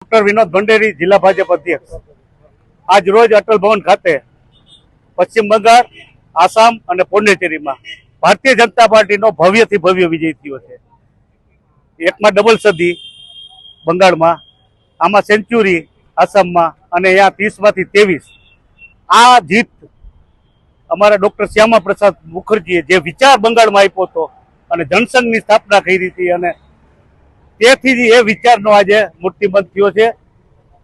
Doctor Vinod Bhanderi, જિલ્લા ભાજપ અધ્યક્ષ। આજ રોજ અટલ ભવન ખાતે પશ્ચિમ બંગાળ, આસામ અને પોંડિચેરીમાં ભારતીય જનતા પાર્ટીનો ભવ્યથી ભવ્ય વિજય થયો છે। એકમાં ડબલ સદી બંગાળમાં, આમાં સેન્ચુરી આસામમાં, અને અહીંયા 30માંથી 23। આ જીત અમારા ડોક્ટર શ્યામા પ્રસાદ મુખર્જીએ જે વિચાર બંગાળમાં આપ્યો હતો અને જનસંઘની સ્થાપના કરી હતી, અને તેથી જ એ વિચારનો આજે મૂર્તિબંધ થયો છે।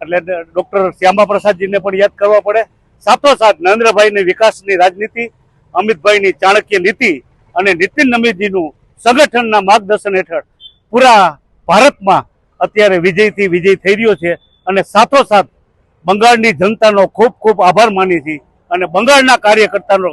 એટલે ડોક્ટર શ્યામા પ્રસાદજીને પણ યાદ કરવા પડે। સાથોસાથ નરેન્દ્રભાઈની વિકાસની રાજનીતિ, અમિતભાઈની ચાણક્ય નીતિ અને નીતિન નબીજીનું સંગઠનના માર્ગદર્શન હેઠળ પૂરા ભારતમાં અત્યારે વિજયથી વિજય થઈ રહ્યો છે। અને સાથોસાથ બંગાળની જનતાનો ખૂબ ખૂબ આભાર માની છે, અને બંગાળના કાર્યકર્તાનો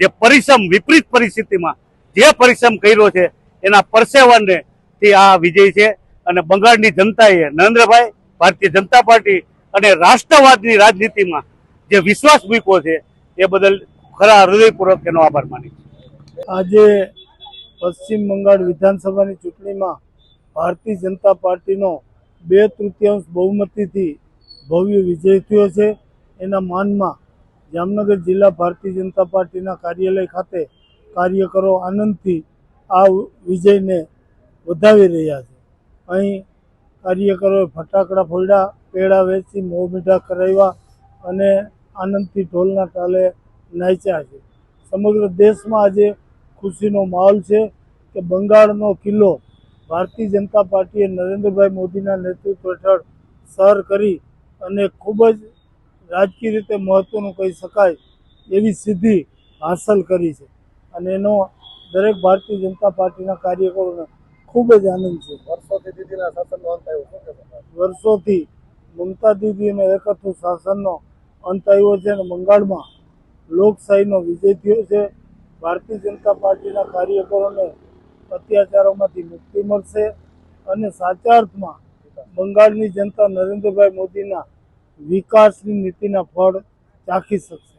જે પરિશ્રમ, વિપરીત પરિસ્થિતિમાં જે પરિશ્રમ કર્યો છે એના પરસેવાથી આ વિજય છે। અને બંગાળની જનતાએ નરેન્દ્રભાઈ, ભારતીય જનતા પાર્ટી અને રાષ્ટ્રવાદની રાજનીતિમાં જે વિશ્વાસ મૂક્યો છે એ બદલ ખરા હૃદયપૂર્વક એનો આભાર માની છે। આજે પશ્ચિમ બંગાળ વિધાનસભાની ચૂંટણીમાં ભારતીય જનતા પાર્ટીનો 2/3 બહુમતીથી ભવ્ય વિજય થયો છે। એના માનમાં જામનગર જિલ્લા ભારતીય જનતા પાર્ટીના કાર્યાલય ખાતે કાર્યકરો આનંદથી આ વિજયને વધાવી રહ્યા છે। અહીં કાર્યકરોએ ફટાકડા ફોડ્યા, પેડા વેચી, મોં મીઠા કરાવ્યા અને આનંદથી ઢોલના તાલે નાચ્યા છે। સમગ્ર દેશમાં આજે ખુશીનો માહોલ છે કે બંગાળનો કિલ્લો ભારતીય જનતા પાર્ટીએ નરેન્દ્રભાઈ મોદીના નેતૃત્વ હેઠળ સર કરી અને ખૂબ જ રાજકીય રીતે મહત્ત્વનું કહી શકાય એવી સિદ્ધિ હાંસલ કરી છે, અને એનો દરેક ભારતીય જનતા પાર્ટીના કાર્યકરોને ખૂબ જ આનંદ છે। વર્ષોથી દીદીના શાસનનો અંત આવ્યો, વર્ષોથી મમતા દીદીના એકત્ર શાસનનો અંત આવ્યો છે, અને બંગાળમાં લોકશાહીનો વિજય થયો છે। ભારતીય જનતા પાર્ટીના કાર્યકરોને અત્યાચારોમાંથી મુક્તિ મળશે અને સાચા અર્થમાં બંગાળની જનતા નરેન્દ્રભાઈ મોદીના વિકાસની નીતિના ફળ ચાખી શકશે।